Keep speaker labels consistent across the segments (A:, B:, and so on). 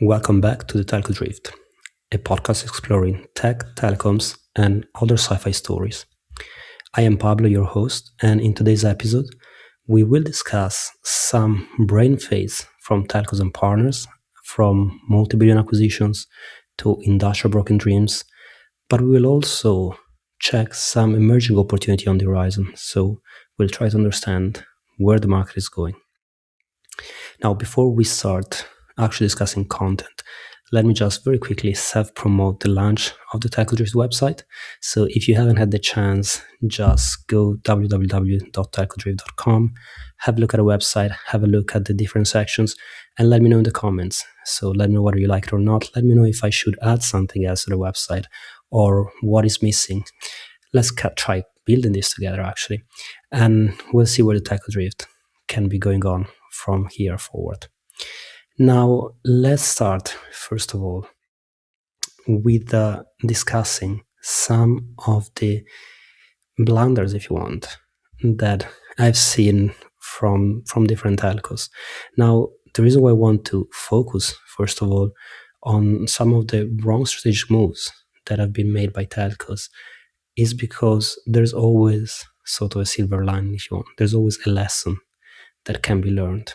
A: Welcome back to the Telco Drift, a podcast exploring tech, telecoms, and other sci-fi stories. I am Pablo, your host, and in today's episode, we will discuss some brain phase from telcos and partners, from multi-billion acquisitions to industrial broken dreams, but we will also check some emerging opportunity on the horizon. So we'll try to understand where the market is going. Now, before we start actually discussing content, let me just very quickly self-promote the launch of the TelcoDrift website. So if you haven't had the chance, just go www.telcodrift.com, have a look at the website, have a look at the different sections, and let me know in the comments. So let me know whether you like it or not. Let me know if I should add something else to the website or what is missing. Let's try building this together, actually. And we'll see where the TelcoDrift can be going on from here forward. Now, let's start, first of all, with discussing some of the blunders, if you want, that I've seen from different telcos. Now, the reason why I want to focus, first of all, on some of the wrong strategic moves that have been made by telcos is because there's always sort of a silver lining, if you want. There's always a lesson that can be learned.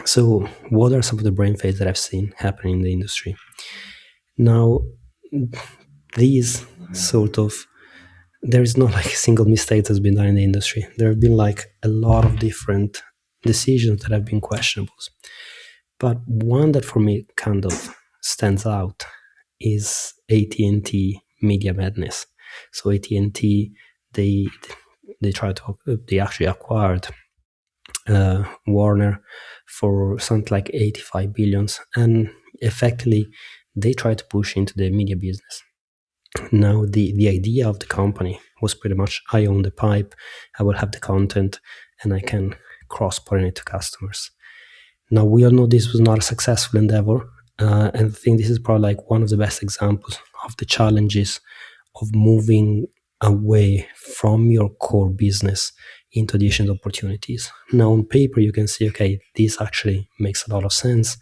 A: So, what are some of the brain phase that I've seen happening in the industry? Now, these sort of, there is not like a single mistake that's been done in the industry. There have been like a lot of different decisions that have been questionable. But one that for me kind of stands out is AT&T media madness. So AT&T, they actually acquired Warner for something like 85 billions, and effectively they tried to push into the media business. Now the idea of the company was pretty much, I own the pipe, I will have the content, and I can cross-pollinate to customers. Now we all know this was not a successful endeavor, and I think this is probably like one of the best examples of the challenges of moving away from your core business into additional opportunities. Now, on paper, you can see, okay, this actually makes a lot of sense,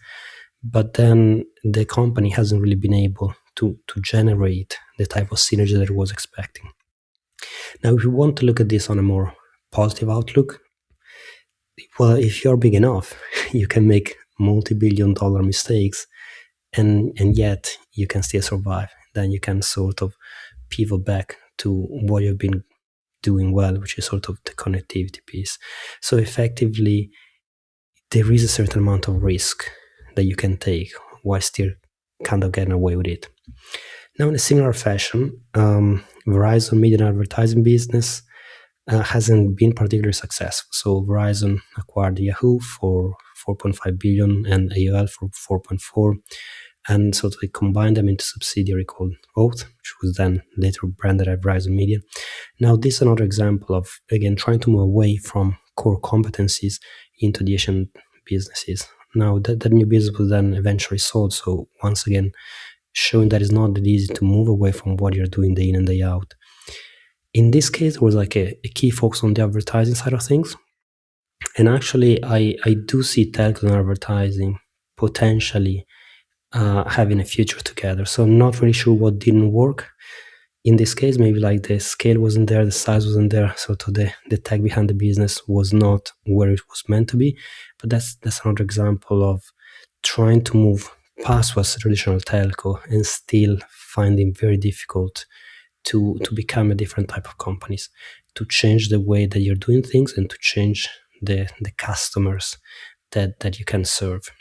A: but then the company hasn't really been able to generate the type of synergy that it was expecting. Now, if you want to look at this on a more positive outlook, well, if you're big enough, you can make multi-billion-dollar mistakes, and yet you can still survive. Then you can sort of pivot back to what you've been doing well, which is sort of the connectivity piece. So effectively, there is a certain amount of risk that you can take while still kind of getting away with it. Now, in a similar fashion, Verizon media and advertising business hasn't been particularly successful. So Verizon acquired Yahoo for 4.5 billion and AOL for 4.4, and so they combined them into a subsidiary called Oath, which was then later branded as Verizon Media. Now, this is another example of, again, trying to move away from core competencies into adjacent businesses. Now, that new business was then eventually sold. So once again, showing that it's not that easy to move away from what you're doing day in and day out. In this case, there was like a key focus on the advertising side of things. And actually, I do see telco and advertising potentially having a future together. So I'm not really sure what didn't work. In this case, maybe like the scale wasn't there, the size wasn't there, so the tech behind the business was not where it was meant to be. But that's another example of trying to move past what's traditional telco and still finding very difficult to become a different type of companies, to change the way that you're doing things and to change the customers that you can serve.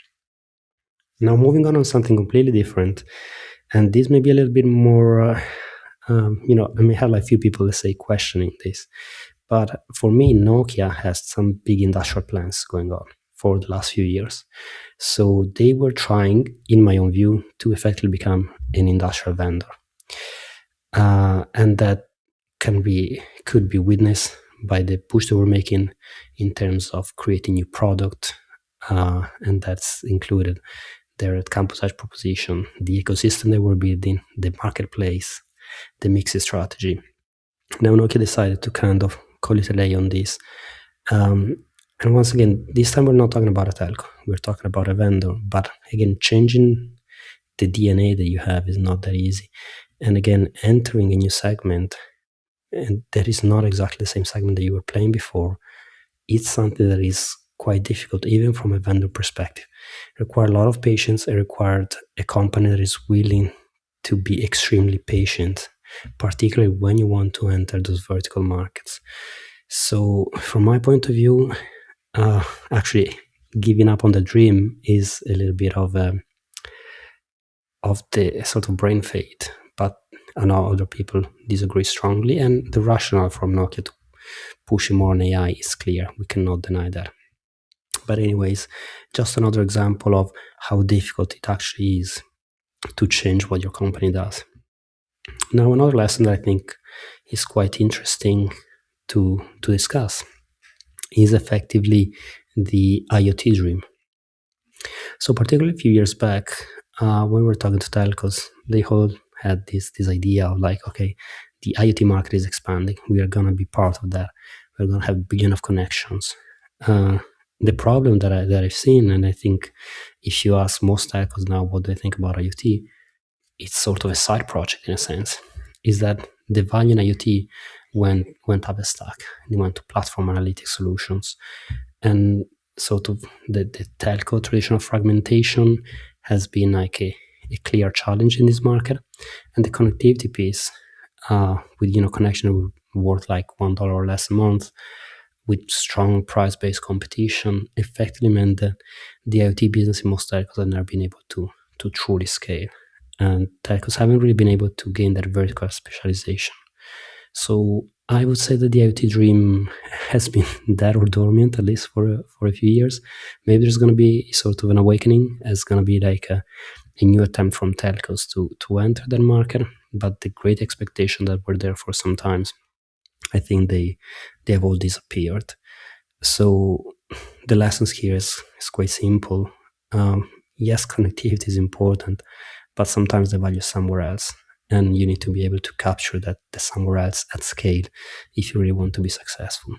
A: Now, moving on something completely different, and this may be a little bit more, I may have like a few people, let's say, questioning this. But for me, Nokia has some big industrial plans going on for the last few years. So they were trying, in my own view, to effectively become an industrial vendor. And that could be witnessed by the push they were making in terms of creating new product, and that's included their campus edge proposition, the ecosystem they were building, the marketplace, the mixed strategy. Now Nokia decided to kind of call it a day on this. And once again, this time we're not talking about a telco, we're talking about a vendor. But again, changing the DNA that you have is not that easy. And again, entering a new segment, and that is not exactly the same segment that you were playing before, it's something that is quite difficult, even from a vendor perspective. It required a lot of patience. It required a company that is willing to be extremely patient, particularly when you want to enter those vertical markets. So, from my point of view, actually, giving up on the dream is a little bit of the sort of brain fade. But I know other people disagree strongly, and the rationale from Nokia to pushing more on AI is clear. We cannot deny that. But anyways, just another example of how difficult it actually is to change what your company does. Now, another lesson that I think is quite interesting to discuss is effectively the IoT dream. So, particularly a few years back, when we were talking to telcos, they all had this idea of like, okay, the IoT market is expanding. We are going to be part of that. We're going to have a billion of connections. The problem that I've seen, and I think if you ask most telcos now what they think about IoT, it's sort of a side project in a sense, is that the value in IoT went up a stack. They went to platform analytics solutions. And sort of the telco tradition of fragmentation has been like a clear challenge in this market. And the connectivity piece, with connection worth like $1 or less a month, with strong price-based competition, effectively meant that the IoT business in most telcos have never been able to truly scale. And telcos haven't really been able to gain that vertical specialization. So I would say that the IoT dream has been dead or dormant, at least for a few years. Maybe there's going to be sort of an awakening. It's going to be like a new attempt from telcos to enter that market. But the great expectation that were there for some times, I think they have all disappeared. So the lessons here is quite simple. Yes, connectivity is important, but sometimes the value is somewhere else. And you need to be able to capture that somewhere else at scale if you really want to be successful.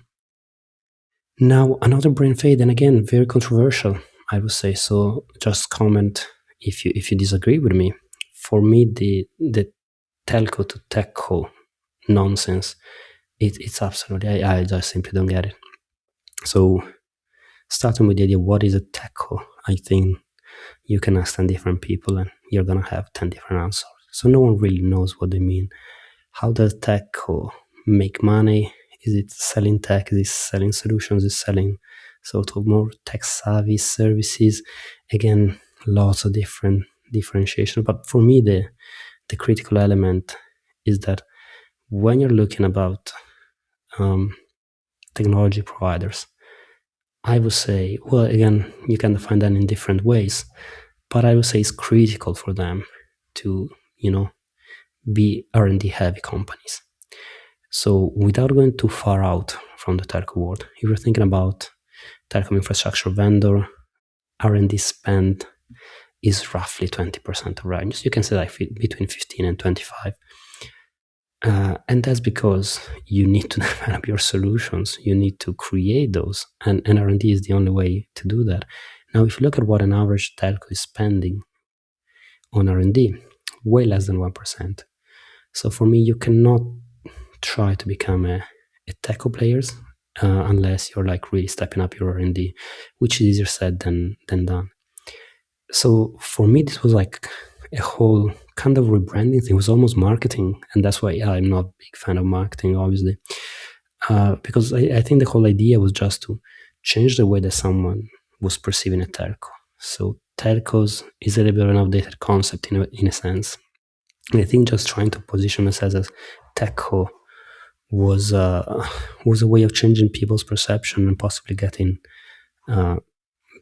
A: Now, another brain fade, and again, very controversial, I would say. So just comment if you disagree with me. For me, the telco to techco nonsense, it's absolutely, I just simply don't get it. So starting with the idea, what is a techco? I think you can ask 10 different people and you're going to have 10 different answers. So no one really knows what they mean. How does techco make money? Is it selling tech? Is it selling solutions? Is it selling sort of more tech savvy services? Again, lots of different differentiation. But for me, the critical element is that when you're looking about technology providers, I would say, well, again, you can define that in different ways, but I would say it's critical for them to, be R&D heavy companies. So without going too far out from the telco world, if you're thinking about telecom infrastructure vendor, R&D spend is roughly 20% of revenues. You can say like between 15 and 25. And that's because you need to develop your solutions. You need to create those. And R&D is the only way to do that. Now, if you look at what an average telco is spending on R&D, way less than 1%. So for me, you cannot try to become a telco players unless you're like really stepping up your R&D, which is easier said than done. So for me, this was like a whole kind of rebranding thing. It was almost marketing, and that's why I'm not a big fan of marketing, obviously, because I think the whole idea was just to change the way that someone was perceiving a telco. So telcos is a little bit of an outdated concept in a sense. And I think just trying to position themselves as techco was a way of changing people's perception and possibly getting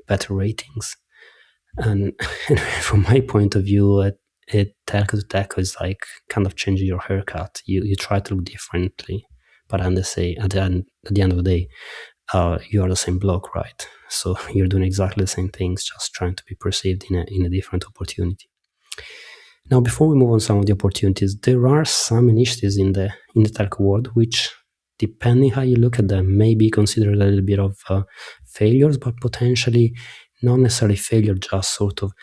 A: better ratings. And from my point of view, telco to telco is like kind of changing your haircut. You try to look differently, but at the end of the day, you are the same bloke, right? So you're doing exactly the same things, just trying to be perceived in a different opportunity. Now, before we move on some of the opportunities, there are some initiatives in the telco world which depending how you look at them, may be considered a little bit of failures, but potentially not necessarily failure, just sort of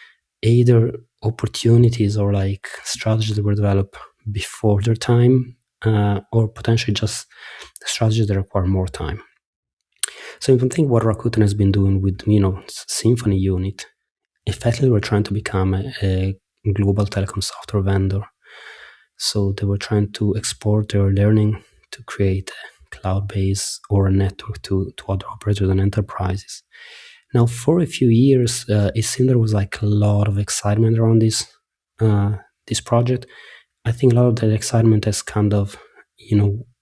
A: either opportunities or like strategies that were developed before their time, or potentially just strategies that require more time. So if you think what Rakuten has been doing with, Symphony unit, effectively we're trying to become a global telecom software vendor. So they were trying to export their learning to create a cloud base or a network to other operators and enterprises. Now, for a few years, it seemed there was like a lot of excitement around this project. I think a lot of that excitement has kind of,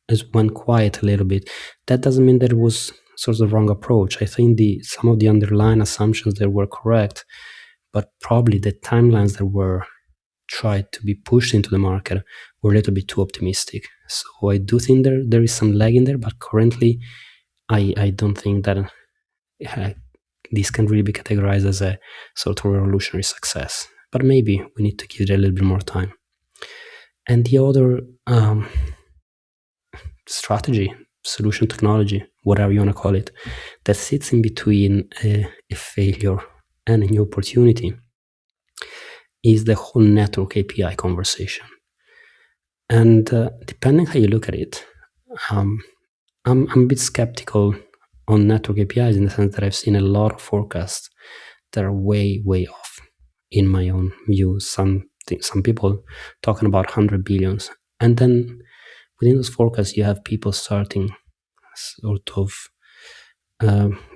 A: has went quiet a little bit. That doesn't mean that it was sort of the wrong approach. I think some of the underlying assumptions there were correct, but probably the timelines that were tried to be pushed into the market were a little bit too optimistic. So I do think there is some lag in there, but currently I don't think that this can really be categorized as a sort of revolutionary success. But maybe we need to give it a little bit more time. And the other strategy, solution technology, whatever you want to call it, that sits in between a failure and a new opportunity is the whole network API conversation. And depending how you look at it, I'm a bit skeptical on network APIs in the sense that I've seen a lot of forecasts that are way, way off in my own view. Some people talking about 100 billions. And then within those forecasts, you have people starting sort of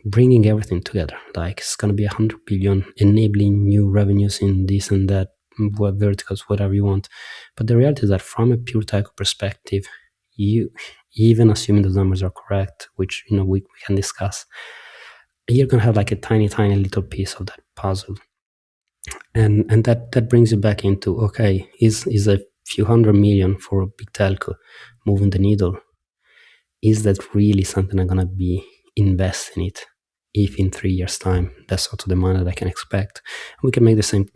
A: bringing everything together. Like it's going to be 100 billion, enabling new revenues in this and that, verticals, whatever you want. But the reality is that from a pure tech perspective, you, even assuming those numbers are correct, which we can discuss, you're going to have like a tiny, tiny little piece of that puzzle. And that brings you back into, okay, is a few hundred million for a big telco moving the needle? Is that really something I'm going to be investing in it if in 3 years' time that's sort of the money that I can expect? We can make the same,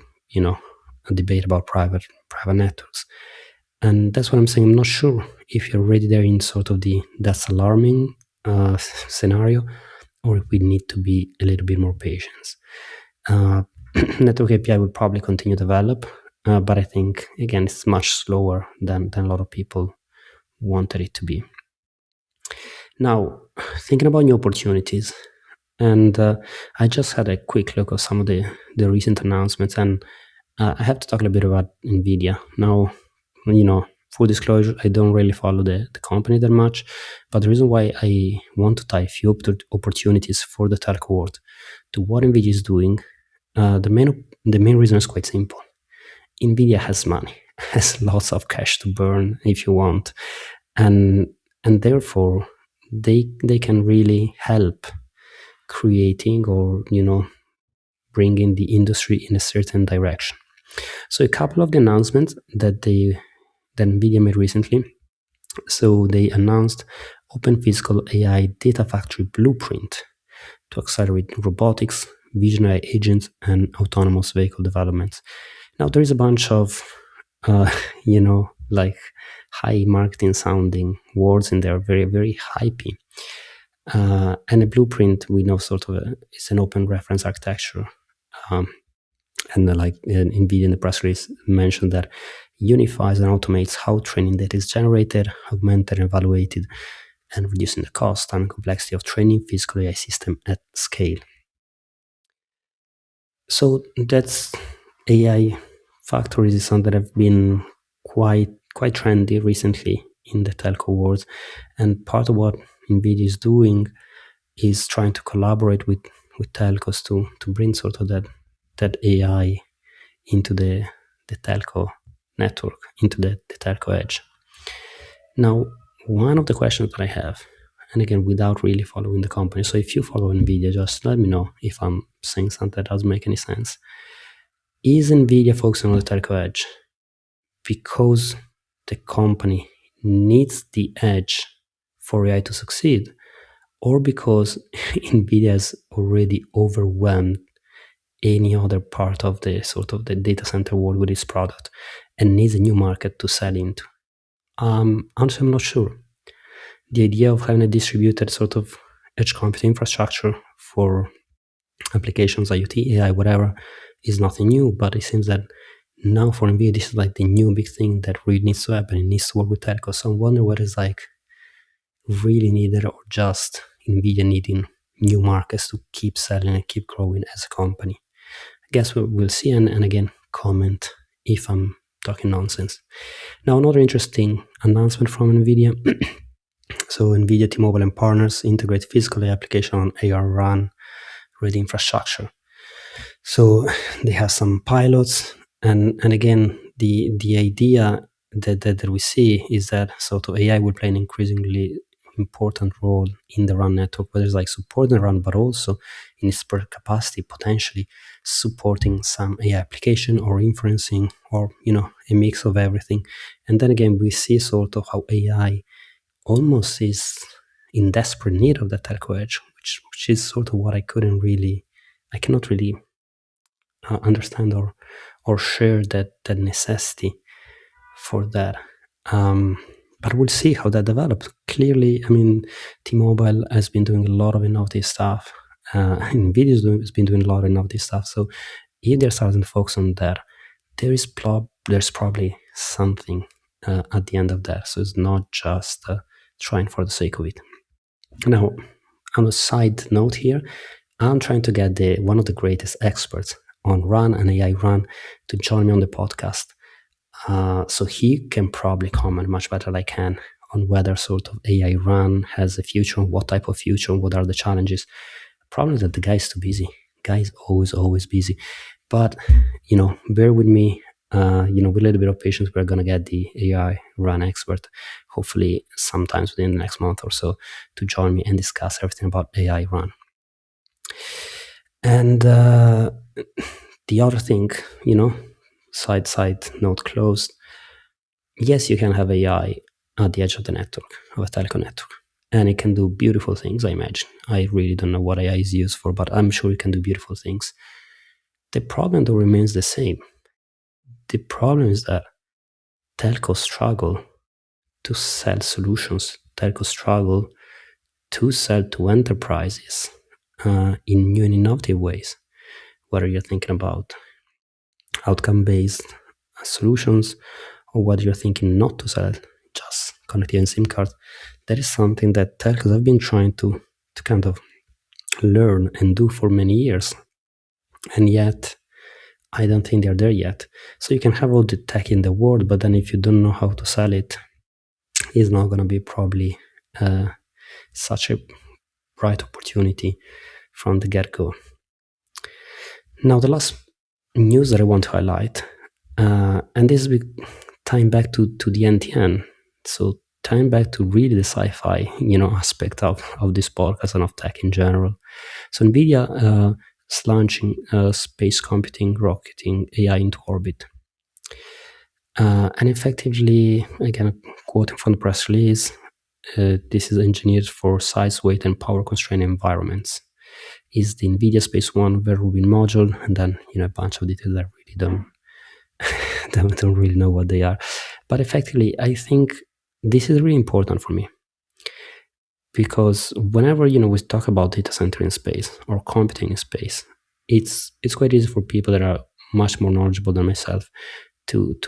A: a debate about private networks. And that's what I'm saying. I'm not sure if you're already there in sort of that's alarming scenario, or if we need to be a little bit more patient. Network API will probably continue to develop, but I think, again, it's much slower than a lot of people wanted it to be. Now, thinking about new opportunities, and I just had a quick look at some of the recent announcements, and I have to talk a little bit about NVIDIA. Now, full disclosure, I don't really follow the company that much, but the reason why I want to tie a few opportunities for the telco world to what NVIDIA is doing, the main reason is quite simple. NVIDIA has money, has lots of cash to burn if you want, and therefore they can really help creating or bringing the industry in a certain direction. So a couple of the announcements that NVIDIA made recently. So they announced Open Physical AI Data Factory Blueprint to accelerate robotics, vision AI agents, and autonomous vehicle developments. Now there is a bunch of like high marketing sounding words in there, very, very hypey. And a blueprint, we know sort of it's an open reference architecture. And NVIDIA in the press release mentioned that unifies and automates how training data is generated, augmented, and evaluated, and reducing the cost and complexity of training physical AI system at scale. So that's AI factories is something that have been quite trendy recently in the telco world, and part of what NVIDIA is doing is trying to collaborate with telcos to bring sort of that AI into the telco network, into the telco edge. Now, one of the questions that I have, and again, without really following the company, so if you follow NVIDIA, just let me know if I'm saying something that doesn't make any sense. Is NVIDIA focusing on the telco edge because the company needs the edge for AI to succeed, or because NVIDIA has already overwhelmed any other part of the sort of the data center world with its product and needs a new market to sell into? Honestly, I'm not sure. the idea of having a distributed sort of edge computing infrastructure for applications, IoT, AI, whatever, is nothing new. But it seems that now for NVIDIA, this is like the new big thing that really needs to happen. It needs to work with telcos. So I wonder whether it's like really needed or just NVIDIA needing new markets to keep selling and keep growing as a company. I guess we'll see, and again, comment if I'm talking nonsense. Now, another interesting announcement from NVIDIA. So NVIDIA, T-Mobile, and partners integrate physical AI application on AR RAN ready infrastructure. So they have some pilots, and again, the idea that we see is that sort of AI will play an increasingly important role in the RAN network, whether it's like supporting RAN, but also in its capacity, potentially supporting some AI application or inferencing, or a mix of everything. And then again, we see sort of how AI almost is in desperate need of the telco edge, which is sort of what I cannot really understand or share that necessity for that. But we'll see how that develops. Clearly, I mean, T-Mobile has been doing a lot of innovative stuff. NVIDIA has been doing a lot of innovative stuff. So if they're starting to focus on that, there's probably something at the end of that. So it's not just trying for the sake of it. Now, on a side note here, I'm trying to get one of the greatest experts on RAN and AI RAN to join me on the podcast. So he can probably comment much better than I can on whether sort of AI RAN has a future, what type of future, what are the challenges. Probably that the guy is too busy. Guy is always busy. But, bear with me. With a little bit of patience, we're going to get the AI RAN expert, hopefully sometimes within the next month or so, to join me and discuss everything about AI RAN. And the other thing, side note closed. Yes, you can have AI at the edge of the network, of a telecom network, and it can do beautiful things, I imagine. I really don't know what AI is used for, but I'm sure it can do beautiful things. The problem, though, remains the same. The problem is that telcos struggle to sell solutions. Telcos struggle to sell to enterprises in new and innovative ways, whether you're thinking about outcome-based solutions or whether you're thinking not to sell just connectivity and SIM cards. That is something that telcos have been trying to kind of learn and do for many years. And yet, I don't think they're there yet. So you can have all the tech in the world, but then if you don't know how to sell it, it's not going to be probably such a bright opportunity from the get-go. Now, the last news that I want to highlight, and this is tying back to the NTN, so tying back to really the sci-fi, aspect of this podcast and of tech in general. So NVIDIA is launching space computing, rocketing AI into orbit. And effectively, again, quoting from the press release, this is engineered for size, weight, and power constrained environments. Is the NVIDIA Space One Vera Rubin module, and then a bunch of details that I really don't really know what they are. But effectively, I think this is really important for me, because whenever we talk about data center in space or computing in space, it's quite easy for people that are much more knowledgeable than myself to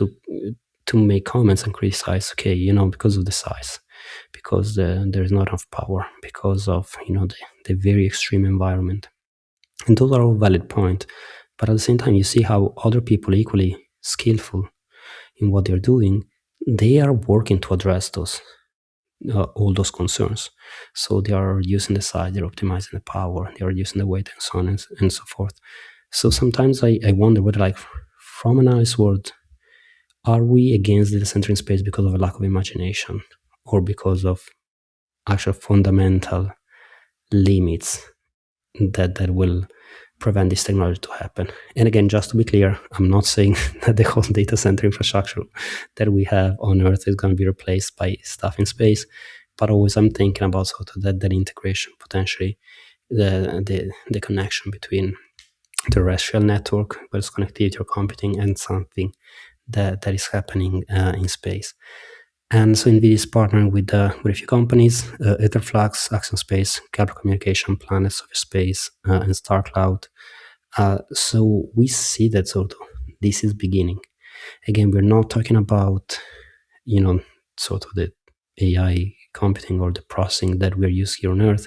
A: make comments and criticize. Okay, because of the size, because there is not enough power, because of the very extreme environment, and those are all valid points. But at the same time, you see how other people equally skillful in what they're doing, they are working to address all those concerns. So they are using the size, they're optimizing the power, they are using the weight, and so on and so forth. So sometimes I wonder whether, like, from an analyst world, are we against data center in space because of a lack of imagination, or because of actual fundamental limits that will prevent this technology to happen? And again, just to be clear, I'm not saying that the whole data center infrastructure that we have on Earth is going to be replaced by stuff in space, but always I'm thinking about sort of that integration, potentially the connection between the terrestrial network, whether it's connectivity or computing, and something that is happening in space. And so NVIDIA is partnering with a few companies, Etherflux, Axion Space, Kepler Communication, Planet Surface Space, and StarCloud. So we see that sort of this is beginning. Again, we're not talking about, you know, sort of the AI computing or the processing that we're used here on Earth,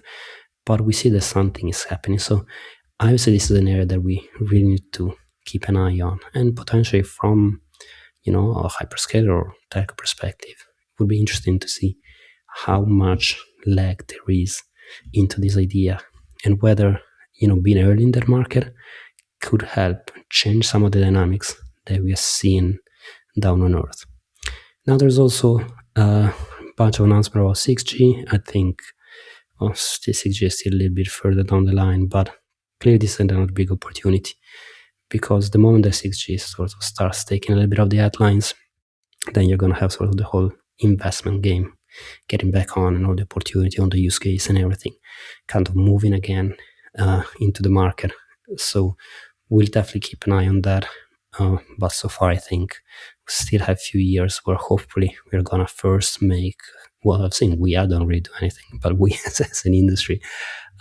A: but we see that something is happening. So I would say this is an area that we really need to keep an eye on, and potentially from, a hyperscaler or tech perspective, it would be interesting to see how much lag there is into this idea, and whether, being early in that market could help change some of the dynamics that we are seeing down on Earth. Now, there's also a bunch of announcements about 6G. I think 6G is still a little bit further down the line, but clearly this is another big opportunity, because the moment that 6G sort of starts taking a little bit of the headlines, then you're going to have sort of the whole investment game getting back on, and all the opportunity on the use case and everything kind of moving again into the market. So we'll definitely keep an eye on that. But so far, I think we still have a few years where hopefully we're going to first make, well, I've seen we don't really do anything, but we as an industry,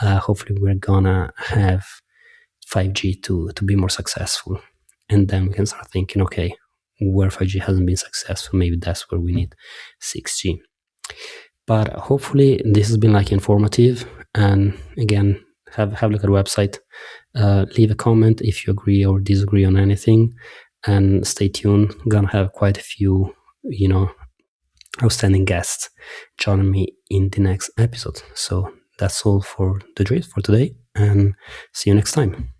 A: hopefully we're going to have 5G to be more successful. And then we can start thinking, okay, where 5G hasn't been successful, maybe that's where we need 6G. But hopefully this has been like informative. And again, have a look at the website. Leave a comment if you agree or disagree on anything, and stay tuned. I'm gonna have quite a few, outstanding guests joining me in the next episode. So that's all for the drift for today, and see you next time.